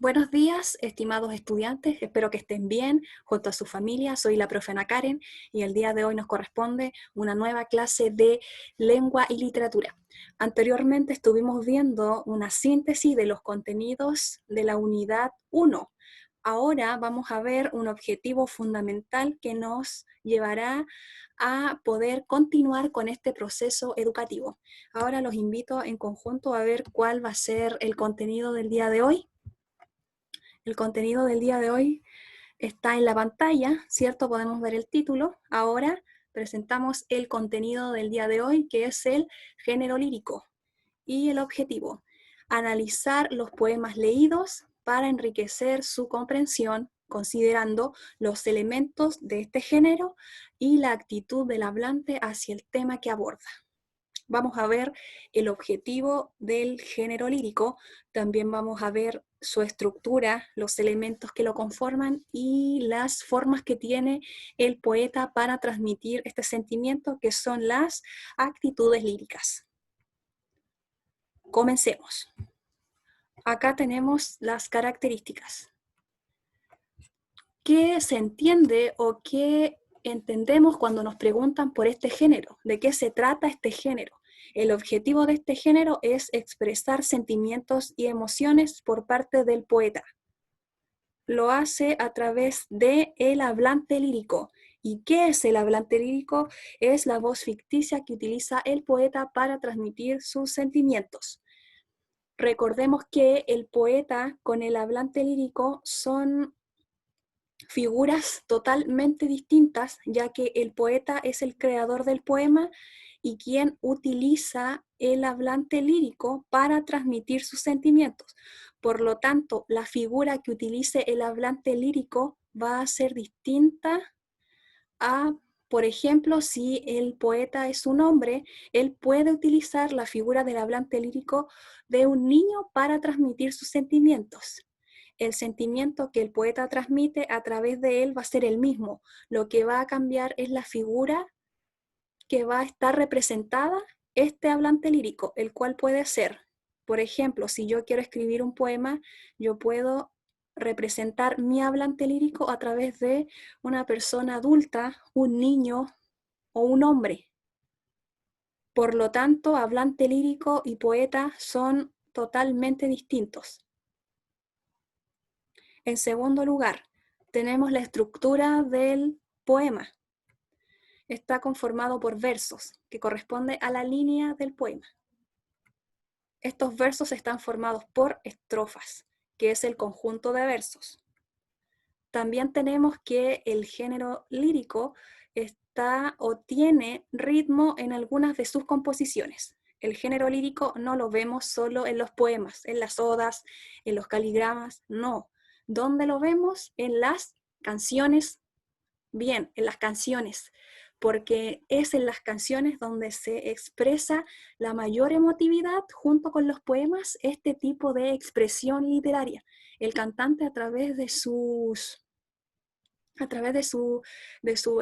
Buenos días, estimados estudiantes, espero que estén bien junto a su familia. Soy la profe Ana Karen y el día de hoy nos corresponde una nueva clase de lengua y literatura. Anteriormente estuvimos viendo una síntesis de los contenidos de la unidad 1. Ahora vamos a ver un objetivo fundamental que nos llevará a poder continuar con este proceso educativo. Ahora los invito en conjunto a ver cuál va a ser el contenido del día de hoy. El contenido del día de hoy está en la pantalla, ¿cierto? Podemos ver el título. Ahora presentamos el contenido del día de hoy, que es el género lírico. Y el objetivo, analizar los poemas leídos para enriquecer su comprensión, considerando los elementos de este género y la actitud del hablante hacia el tema que aborda. Vamos a ver el objetivo del género lírico, también vamos a ver su estructura, los elementos que lo conforman y las formas que tiene el poeta para transmitir este sentimiento, que son las actitudes líricas. Comencemos. Acá tenemos las características. ¿Qué se entiende o qué entendemos cuando nos preguntan por este género? ¿De qué se trata este género? El objetivo de este género es expresar sentimientos y emociones por parte del poeta. Lo hace a través del hablante lírico. ¿Y qué es el hablante lírico? Es la voz ficticia que utiliza el poeta para transmitir sus sentimientos. Recordemos que el poeta con el hablante lírico son figuras totalmente distintas, ya que el poeta es el creador del poema y quien utiliza el hablante lírico para transmitir sus sentimientos. Por lo tanto, la figura que utilice el hablante lírico va a ser distinta a, por ejemplo, si el poeta es un hombre, él puede utilizar la figura del hablante lírico de un niño para transmitir sus sentimientos. El sentimiento que el poeta transmite a través de él va a ser el mismo. Lo que va a cambiar es la figura que va a estar representada este hablante lírico, el cual puede ser, por ejemplo, si yo quiero escribir un poema, yo puedo representar mi hablante lírico a través de una persona adulta, un niño o un hombre. Por lo tanto, hablante lírico y poeta son totalmente distintos. En segundo lugar, tenemos la estructura del poema. Está conformado por versos, que corresponde a la línea del poema. Estos versos están formados por estrofas, que es el conjunto de versos. También tenemos que el género lírico está o tiene ritmo en algunas de sus composiciones. El género lírico no lo vemos solo en los poemas, en las odas, en los caligramas, no. ¿Dónde lo vemos? En las canciones. Bien, en las canciones, porque es en las canciones donde se expresa la mayor emotividad junto con los poemas, este tipo de expresión literaria. El cantante a través de su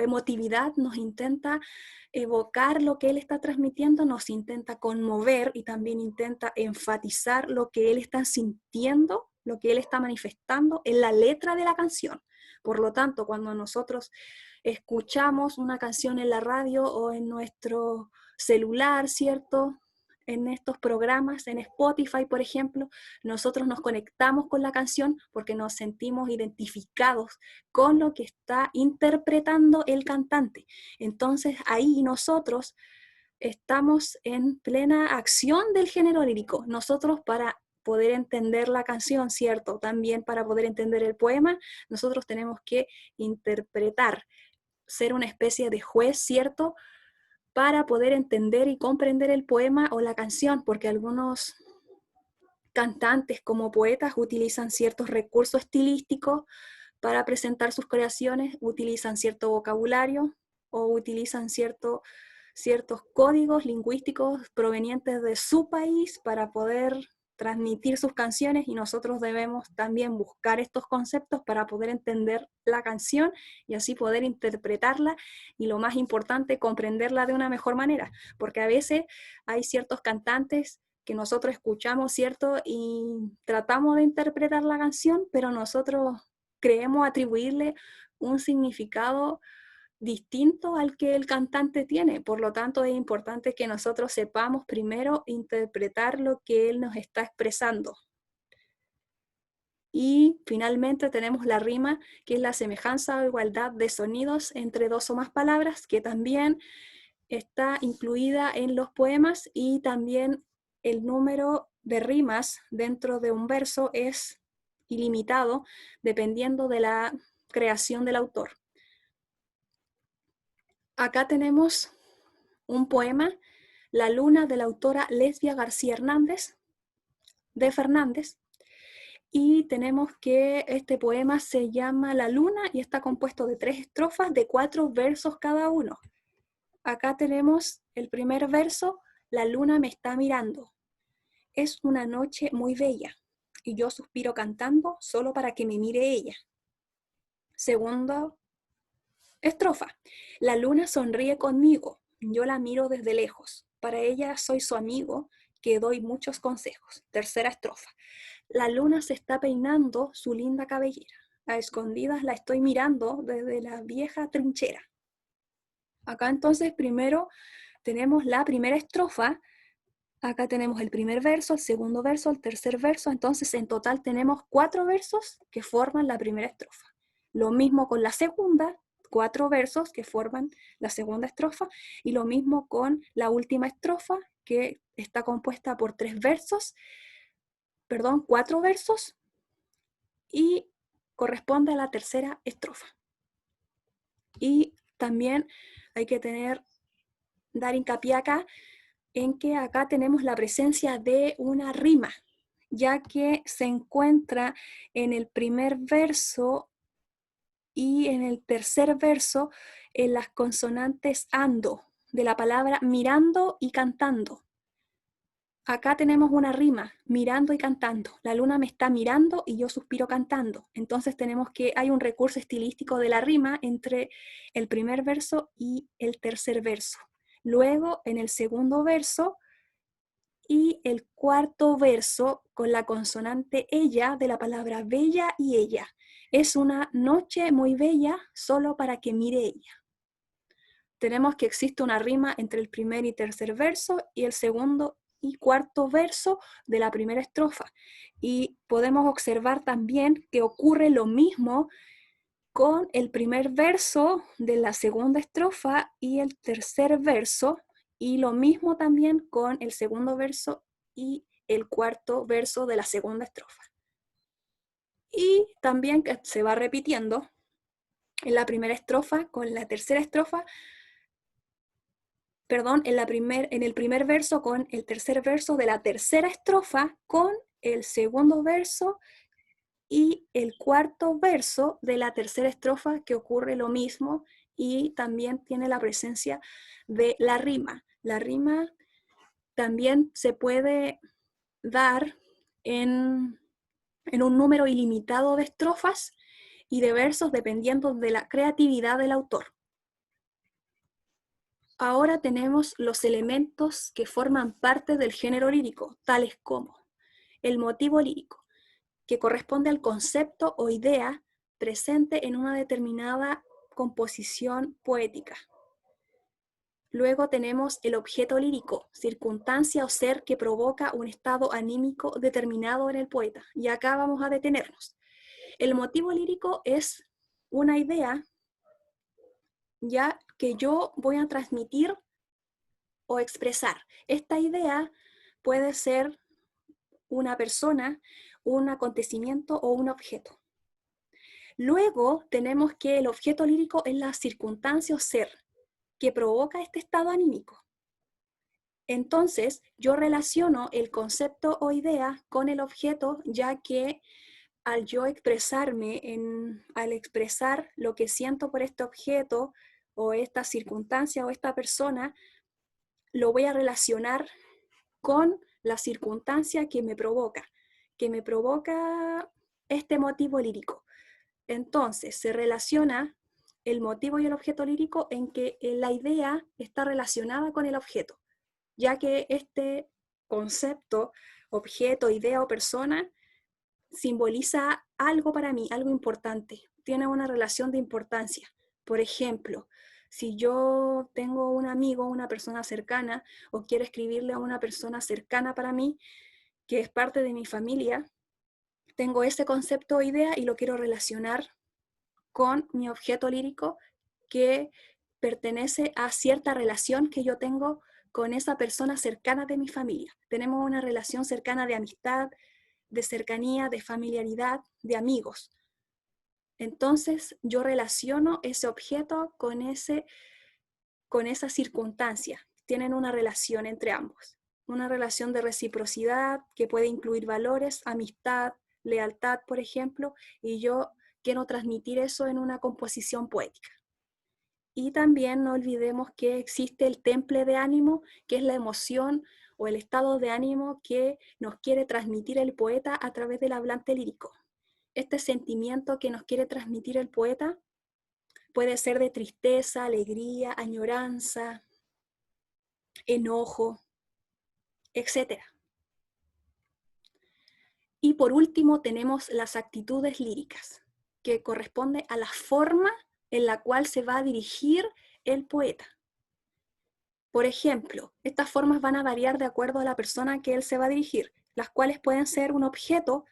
emotividad nos intenta evocar lo que él está transmitiendo, nos intenta conmover y también intenta enfatizar lo que él está sintiendo, lo que él está manifestando en la letra de la canción. Por lo tanto, cuando nosotros escuchamos una canción en la radio o en nuestro celular, ¿cierto? En estos programas, en Spotify, por ejemplo, nosotros nos conectamos con la canción porque nos sentimos identificados con lo que está interpretando el cantante. Entonces ahí nosotros estamos en plena acción del género lírico. Nosotros para poder entender la canción, ¿cierto? También para poder entender el poema, nosotros tenemos que interpretar, ser una especie de juez, ¿cierto? Para poder entender y comprender el poema o la canción, porque algunos cantantes como poetas utilizan ciertos recursos estilísticos para presentar sus creaciones, utilizan cierto vocabulario o utilizan ciertos códigos lingüísticos provenientes de su país para poder transmitir sus canciones, y nosotros debemos también buscar estos conceptos para poder entender la canción y así poder interpretarla y, lo más importante, comprenderla de una mejor manera, porque a veces hay ciertos cantantes que nosotros escuchamos, ¿cierto? Y tratamos de interpretar la canción, pero nosotros creemos atribuirle un significado distinto al que el cantante tiene. Por lo tanto, es importante que nosotros sepamos primero interpretar lo que él nos está expresando. Y finalmente tenemos la rima, que es la semejanza o igualdad de sonidos entre dos o más palabras, que también está incluida en los poemas, y también el número de rimas dentro de un verso es ilimitado dependiendo de la creación del autor. Acá tenemos un poema, La Luna, de la autora Lesbia García Hernández, de Fernández, y tenemos que este poema se llama La Luna y está compuesto de 3 estrofas de 4 versos cada uno. Acá tenemos el primer verso: la luna me está mirando. Es una noche muy bella y yo suspiro cantando solo para que me mire ella. Segunda estrofa: la luna sonríe conmigo, yo la miro desde lejos. Para ella soy su amigo que doy muchos consejos. Tercera estrofa: la luna se está peinando su linda cabellera. A escondidas la estoy mirando desde la vieja trinchera. Acá entonces primero tenemos la primera estrofa. Acá tenemos el primer verso, el segundo verso, el tercer verso. Entonces en total tenemos 4 versos que forman la primera estrofa. Lo mismo con la segunda, 4 versos que forman la segunda estrofa. Y lo mismo con la última estrofa, que está compuesta por 4 versos, y corresponde a la tercera estrofa. Y también hay que dar hincapié acá en que acá tenemos la presencia de una rima, ya que se encuentra en el primer verso y en el tercer verso en las consonantes ando, de la palabra mirando y cantando. Acá tenemos una rima, mirando y cantando. La luna me está mirando y yo suspiro cantando. Entonces tenemos que hay un recurso estilístico de la rima entre el primer verso y el tercer verso. Luego, en el segundo verso y el cuarto verso, con la consonante ella de la palabra bella y ella. Es una noche muy bella solo para que mire ella. Tenemos que existe una rima entre el primer y tercer verso y el segundo y cuarto verso de la primera estrofa. Y podemos observar también que ocurre lo mismo con el primer verso de la segunda estrofa y el tercer verso, y lo mismo también con el segundo verso y el cuarto verso de la segunda estrofa. Y también que se va repitiendo en la primera estrofa con la tercera estrofa, perdón, en el primer verso con el tercer verso de la tercera estrofa, con el segundo verso y el cuarto verso de la tercera estrofa, que ocurre lo mismo, y también tiene la presencia de la rima. La rima también se puede dar en un número ilimitado de estrofas y de versos dependiendo de la creatividad del autor. Ahora tenemos los elementos que forman parte del género lírico, tales como el motivo lírico, que corresponde al concepto o idea presente en una determinada composición poética. Luego tenemos el objeto lírico, circunstancia o ser que provoca un estado anímico determinado en el poeta. Y acá vamos a detenernos. El motivo lírico es una idea ya que yo voy a transmitir o expresar. Esta idea puede ser una persona, un acontecimiento o un objeto. Luego tenemos que el objeto lírico es la circunstancia o ser que provoca este estado anímico. Entonces, yo relaciono el concepto o idea con el objeto, ya que al yo expresarme, al expresar lo que siento por este objeto o esta circunstancia o esta persona, lo voy a relacionar con la circunstancia que me provoca este motivo lírico. Entonces, se relaciona el motivo y el objeto lírico en que la idea está relacionada con el objeto, ya que este concepto, objeto, idea o persona simboliza algo para mí, algo importante, tiene una relación de importancia. Por ejemplo, si yo tengo un amigo, una persona cercana, o quiero escribirle a una persona cercana para mí, que es parte de mi familia, tengo ese concepto o idea y lo quiero relacionar con mi objeto lírico que pertenece a cierta relación que yo tengo con esa persona cercana de mi familia. Tenemos una relación cercana de amistad, de cercanía, de familiaridad, de amigos. Entonces yo relaciono ese objeto con esa circunstancia. Tienen una relación entre ambos. Una relación de reciprocidad que puede incluir valores, amistad, lealtad, por ejemplo, y yo quiero transmitir eso en una composición poética. Y también no olvidemos que existe el temple de ánimo, que es la emoción o el estado de ánimo que nos quiere transmitir el poeta a través del hablante lírico. Este sentimiento que nos quiere transmitir el poeta puede ser de tristeza, alegría, añoranza, enojo, etc. Y por último tenemos las actitudes líricas, que corresponde a la forma en la cual se va a dirigir el poeta. Por ejemplo, estas formas van a variar de acuerdo a la persona que él se va a dirigir, las cuales pueden ser un objeto,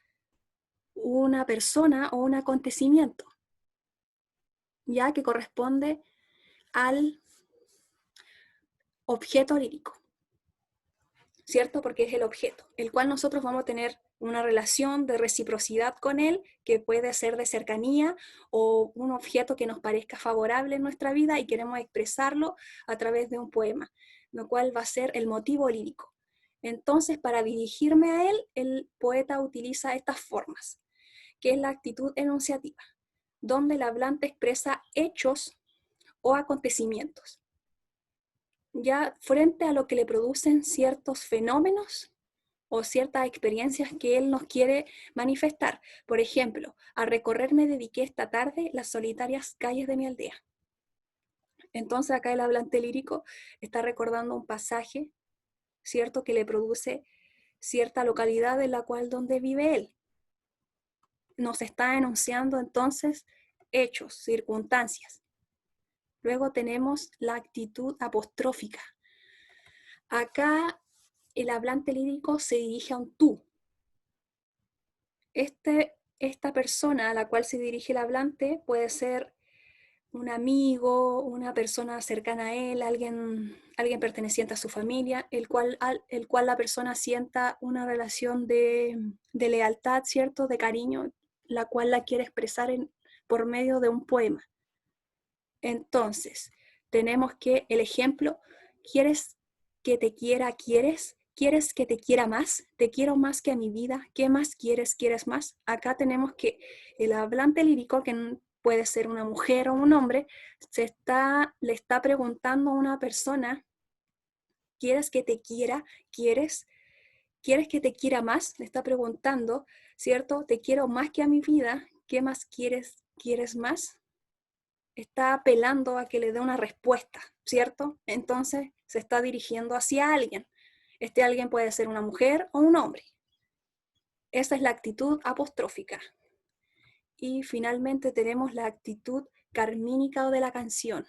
una persona o un acontecimiento, ya que corresponde al objeto lírico, ¿cierto? Porque es el objeto, el cual nosotros vamos a tener una relación de reciprocidad con él, que puede ser de cercanía o un objeto que nos parezca favorable en nuestra vida y queremos expresarlo a través de un poema, lo cual va a ser el motivo lírico. Entonces, para dirigirme a él, el poeta utiliza estas formas, que es la actitud enunciativa, donde el hablante expresa hechos o acontecimientos, ya frente a lo que le producen ciertos fenómenos o ciertas experiencias que él nos quiere manifestar. Por ejemplo, a recorrer me dediqué esta tarde las solitarias calles de mi aldea. Entonces acá el hablante lírico está recordando un pasaje, ¿cierto?, que le produce cierta localidad en la cual donde vive él. Nos está enunciando entonces hechos, circunstancias. Luego tenemos la actitud apostrófica. Acá el hablante lírico se dirige a un tú. Esta persona a la cual se dirige el hablante puede ser un amigo, una persona cercana a él, alguien perteneciente a su familia, el cual la persona sienta una relación de lealtad, ¿cierto?, de cariño, la cual la quiere expresar por medio de un poema. Entonces, tenemos que el ejemplo, ¿quieres que te quiera? ¿Quieres? ¿Quieres que te quiera más? Te quiero más que a mi vida. ¿Qué más quieres? ¿Quieres más? Acá tenemos que el hablante lírico, que puede ser una mujer o un hombre, le está preguntando a una persona, ¿quieres que te quiera? ¿Quieres? ¿Quieres que te quiera más? Le está preguntando, ¿cierto? Te quiero más que a mi vida. ¿Qué más quieres? ¿Quieres más? Está apelando a que le dé una respuesta, ¿cierto? Entonces se está dirigiendo hacia alguien. Este alguien puede ser una mujer o un hombre. Esa es la actitud apostrófica. Y finalmente tenemos la actitud carmínica o de la canción.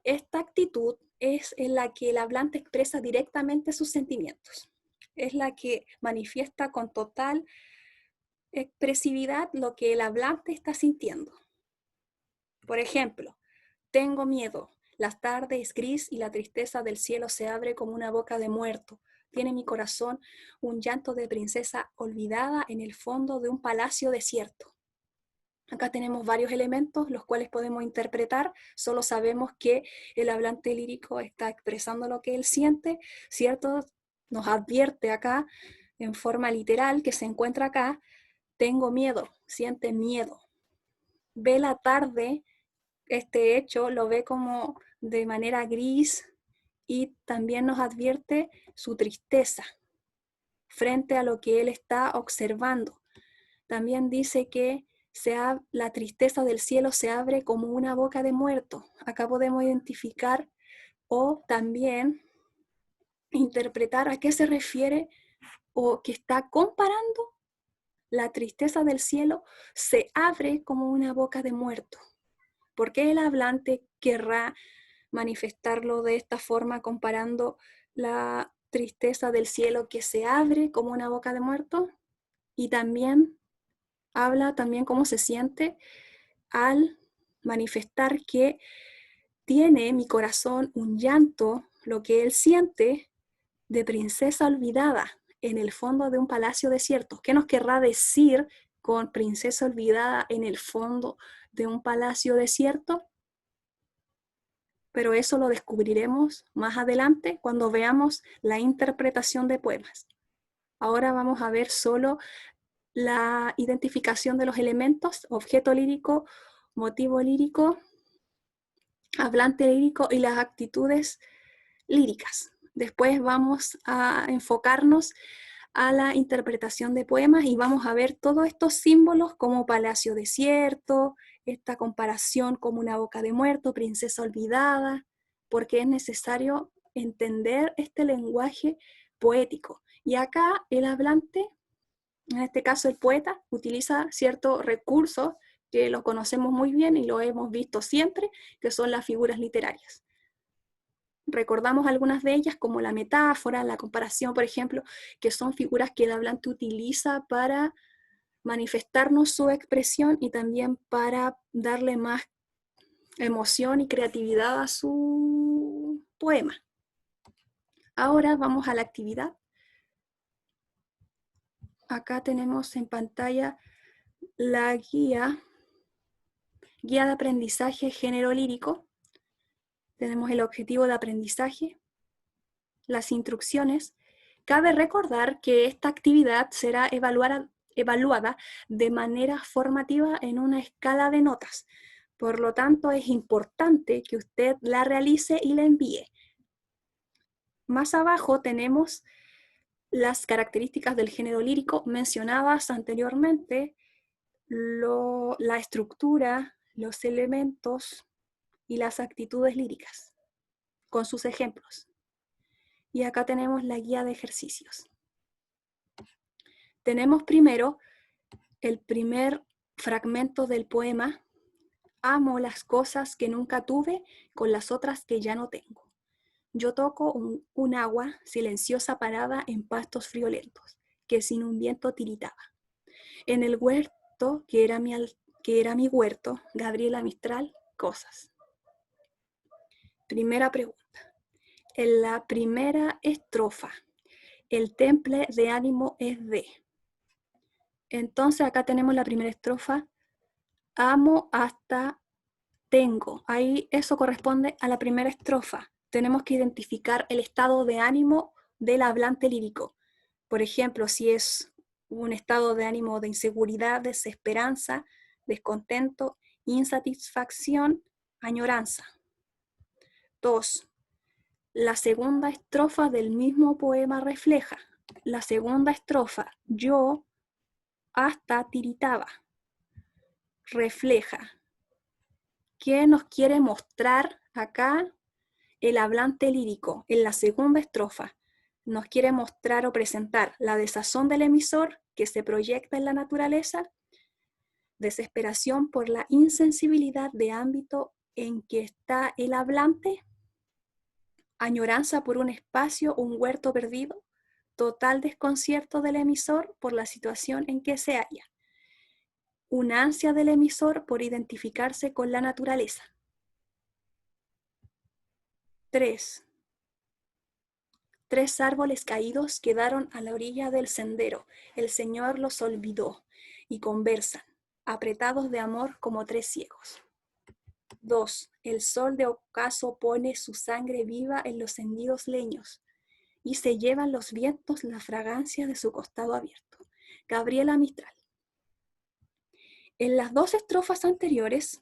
Esta actitud es en la que el hablante expresa directamente sus sentimientos. Es la que manifiesta con total expresividad lo que el hablante está sintiendo. Por ejemplo, tengo miedo. La tarde es gris y la tristeza del cielo se abre como una boca de muerto. Tiene mi corazón un llanto de princesa olvidada en el fondo de un palacio desierto. Acá tenemos varios elementos los cuales podemos interpretar. Solo sabemos que el hablante lírico está expresando lo que él siente, ¿cierto? Nos advierte acá en forma literal que se encuentra acá. Tengo miedo, siente miedo. Ve la tarde. Este hecho lo ve como de manera gris y también nos advierte su tristeza frente a lo que él está observando. También dice que la tristeza del cielo se abre como una boca de muerto. Acá podemos identificar o también interpretar a qué se refiere o que está comparando la tristeza del cielo, se abre como una boca de muerto. ¿Por qué el hablante querrá manifestarlo de esta forma comparando la tristeza del cielo que se abre como una boca de muerto? Y también habla también cómo se siente al manifestar que tiene mi corazón un llanto, lo que él siente de princesa olvidada en el fondo de un palacio desierto. ¿Qué nos querrá decir con princesa olvidada en el fondo de un palacio desierto? Pero eso lo descubriremos más adelante cuando veamos la interpretación de poemas. Ahora vamos a ver solo la identificación de los elementos: objeto lírico, motivo lírico, hablante lírico y las actitudes líricas. Después vamos a enfocarnos a la interpretación de poemas y vamos a ver todos estos símbolos como palacio desierto, esta comparación como una boca de muerto, princesa olvidada, porque es necesario entender este lenguaje poético. Y acá el hablante, en este caso el poeta, utiliza ciertos recursos que los conocemos muy bien y lo hemos visto siempre, que son las figuras literarias. Recordamos algunas de ellas como la metáfora, la comparación, por ejemplo, que son figuras que el hablante utiliza para manifestarnos su expresión y también para darle más emoción y creatividad a su poema. Ahora vamos a la actividad. Acá tenemos en pantalla la guía de aprendizaje género lírico. Tenemos el objetivo de aprendizaje, las instrucciones. Cabe recordar que esta actividad será evaluada de manera formativa en una escala de notas. Por lo tanto, es importante que usted la realice y la envíe. Más abajo tenemos las características del género lírico mencionadas anteriormente, la estructura, los elementos y las actitudes líricas, con sus ejemplos. Y acá tenemos la guía de ejercicios. Tenemos primero el primer fragmento del poema: amo las cosas que nunca tuve con las otras que ya no tengo. Yo toco un agua silenciosa parada en pastos friolentos, que sin un viento tiritaba. En el huerto, que era mi huerto, Gabriela Mistral, cosas. Primera pregunta. En la primera estrofa, el temple de ánimo es de. Entonces acá tenemos la primera estrofa, amo hasta tengo. Ahí eso corresponde a la primera estrofa. Tenemos que identificar el estado de ánimo del hablante lírico. Por ejemplo, si es un estado de ánimo de inseguridad, desesperanza, descontento, insatisfacción, añoranza. 2. La segunda estrofa del mismo poema refleja. La segunda estrofa, yo hasta tiritaba, refleja. ¿Qué nos quiere mostrar acá el hablante lírico? En la segunda estrofa nos quiere mostrar o presentar la desazón del emisor que se proyecta en la naturaleza, desesperación por la insensibilidad de ámbito en que está el hablante, añoranza por un espacio, un huerto perdido, total desconcierto del emisor por la situación en que se halla, una ansia del emisor por identificarse con la naturaleza. 3. 3 árboles caídos quedaron a la orilla del sendero. El Señor los olvidó y conversan, apretados de amor como 3 ciegos. 2. El sol de ocaso pone su sangre viva en los hendidos leños y se llevan los vientos la fragancia de su costado abierto. Gabriela Mistral. En las 2 estrofas anteriores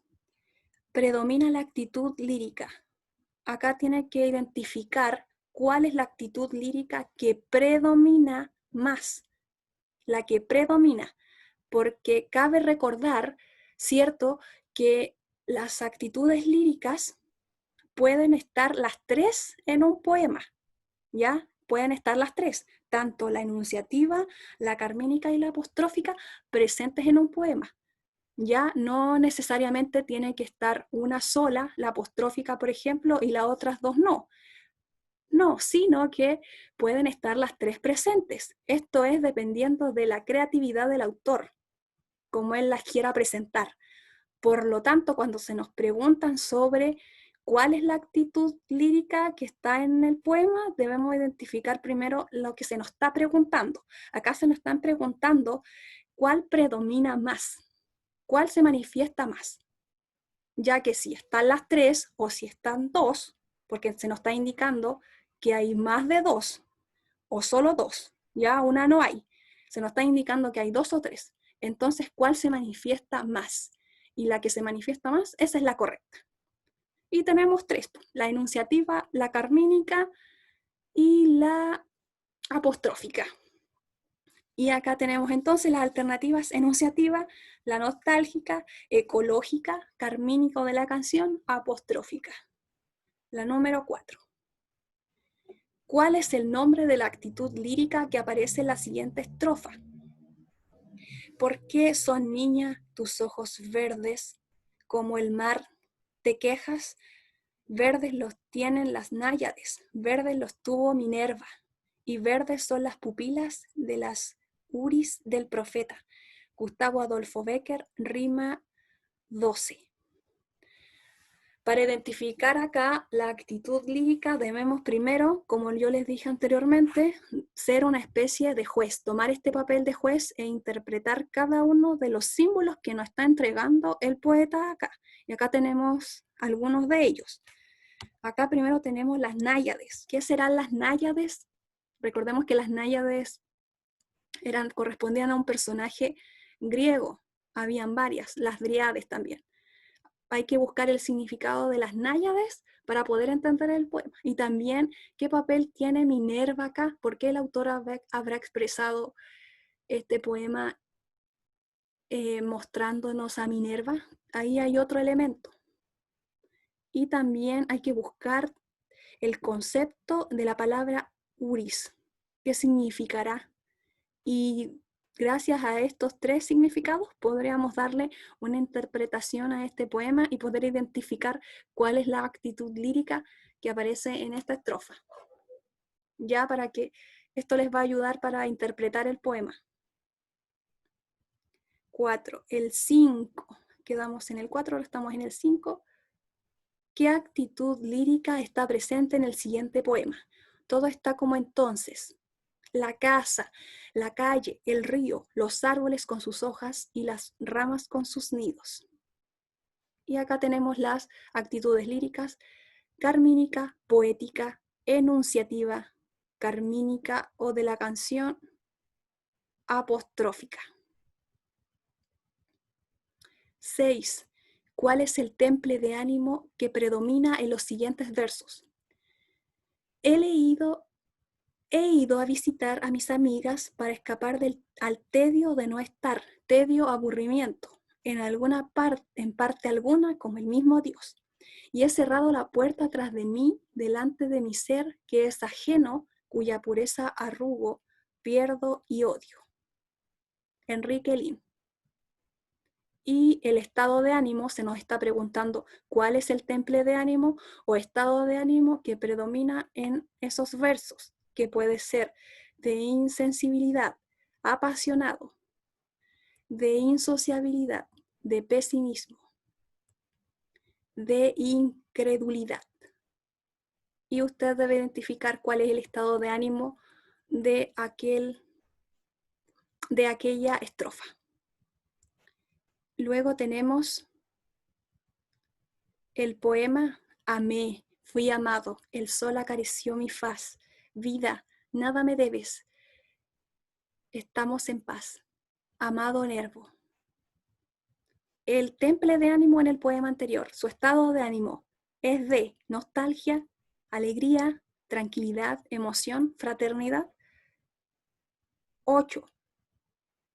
predomina la actitud lírica. Acá tiene que identificar cuál es la actitud lírica que predomina más, la que predomina, porque cabe recordar, ¿cierto?, que las actitudes líricas pueden estar las 3 en un poema, ¿ya? pueden estar las tres, tanto la enunciativa, la carmínica y la apostrófica, presentes en un poema. Ya no necesariamente tiene que estar una sola, la apostrófica, por ejemplo, y las otras dos no. No, sino que pueden estar las tres presentes. Esto es dependiendo de la creatividad del autor, como él las quiera presentar. Por lo tanto, cuando se nos preguntan sobre cuál es la actitud lírica que está en el poema, debemos identificar primero lo que se nos está preguntando. Acá se nos están preguntando cuál predomina más, cuál se manifiesta más, ya que si están las tres o si están dos, porque se nos está indicando que hay más de dos o solo dos, ya una no hay, se nos está indicando que hay dos o tres. Entonces, ¿cuál se manifiesta más? Y la que se manifiesta más, esa es la correcta. Y tenemos tres, la enunciativa, la carmínica y la apostrófica. Y acá tenemos entonces las alternativas enunciativa, la nostálgica, ecológica, carmínico de la canción, apostrófica. La número 4. ¿Cuál es el nombre de la actitud lírica que aparece en la siguiente estrofa? ¿Por qué son, niña, tus ojos verdes como el mar? ¿Te quejas? Verdes los tienen las náyades, verdes los tuvo Minerva, y verdes son las pupilas de las uris del profeta. Gustavo Adolfo Bécquer, rima 12. Para identificar acá la actitud lírica debemos primero, como yo les dije anteriormente, ser una especie de juez, tomar este papel de juez e interpretar cada uno de los símbolos que nos está entregando el poeta acá. Y acá tenemos algunos de ellos. Acá primero tenemos las náyades. ¿Qué serán las náyades? Recordemos que las náyades correspondían a un personaje griego. Habían varias, las dríades también. Hay que buscar el significado de las náyades para poder entender el poema. Y también qué papel tiene Minerva acá, por qué el autor habrá expresado este poema mostrándonos a Minerva. Ahí hay otro elemento. Y también hay que buscar el concepto de la palabra uris, qué significará. Y gracias a estos tres significados podríamos darle una interpretación a este poema y poder identificar cuál es la actitud lírica que aparece en esta estrofa. Ya para que esto les va a ayudar para interpretar el poema. 4. El 5. Quedamos en el 4, ahora estamos en el 5. ¿Qué actitud lírica está presente en el siguiente poema? Todo está como entonces. La casa, la calle, el río, los árboles con sus hojas y las ramas con sus nidos. Y acá tenemos las actitudes líricas: carmínica, poética, enunciativa, carmínica o de la canción, apostrófica. 6. ¿Cuál es el temple de ánimo que predomina en los siguientes versos? He ido a visitar a mis amigas para escapar al tedio de no estar, tedio, aburrimiento, en parte alguna, como el mismo Dios. Y he cerrado la puerta tras de mí, delante de mi ser, que es ajeno, cuya pureza arrugo, pierdo y odio. Enrique Lin. Y el estado de ánimo se nos está preguntando cuál es el temple de ánimo o estado de ánimo que predomina en esos versos, que puede ser de insensibilidad, apasionado, de insociabilidad, de pesimismo, de incredulidad. Y usted debe identificar cuál es el estado de ánimo de aquella estrofa. Luego tenemos el poema Amé, fui amado, el sol acarició mi faz. Vida, nada me debes, estamos en paz. Amado Nervo. El temple de ánimo en el poema anterior, su estado de ánimo es de nostalgia, alegría, tranquilidad, emoción, fraternidad. 8.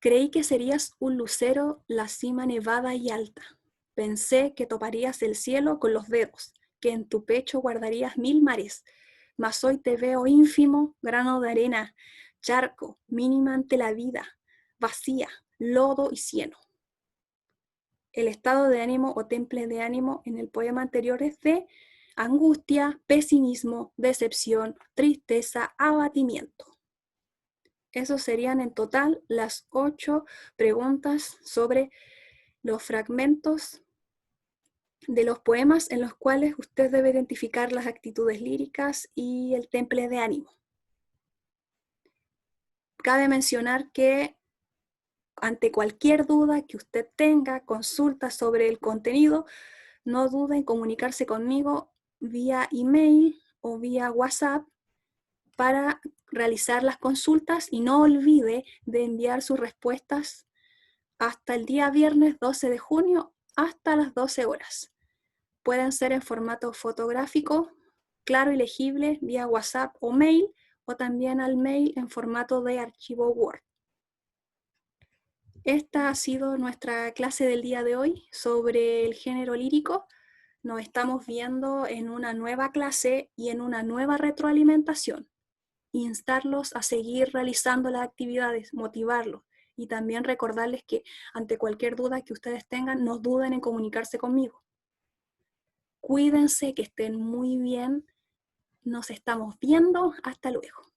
Creí que serías un lucero, la cima nevada y alta. Pensé que toparías el cielo con los dedos, que en tu pecho guardarías 1000 mares. mas hoy te veo ínfimo, grano de arena, charco, mínima ante la vida, vacía, lodo y cieno. El estado de ánimo o temple de ánimo en el poema anterior es de angustia, pesimismo, decepción, tristeza, abatimiento. Esos serían en total las 8 preguntas sobre los fragmentos de los poemas en los cuales usted debe identificar las actitudes líricas y el temple de ánimo. Cabe mencionar que ante cualquier duda que usted tenga, consulta sobre el contenido, no dude en comunicarse conmigo vía email o vía WhatsApp para realizar las consultas y no olvide de enviar sus respuestas hasta el día viernes 12 de junio hasta las 12 horas. Pueden ser en formato fotográfico, claro y legible vía WhatsApp o mail, o también al mail en formato de archivo Word. Esta ha sido nuestra clase del día de hoy sobre el género lírico. Nos estamos viendo en una nueva clase y en una nueva retroalimentación. Instarlos a seguir realizando las actividades, motivarlos y también recordarles que ante cualquier duda que ustedes tengan, no duden en comunicarse conmigo. Cuídense, que estén muy bien. Nos estamos viendo. Hasta luego.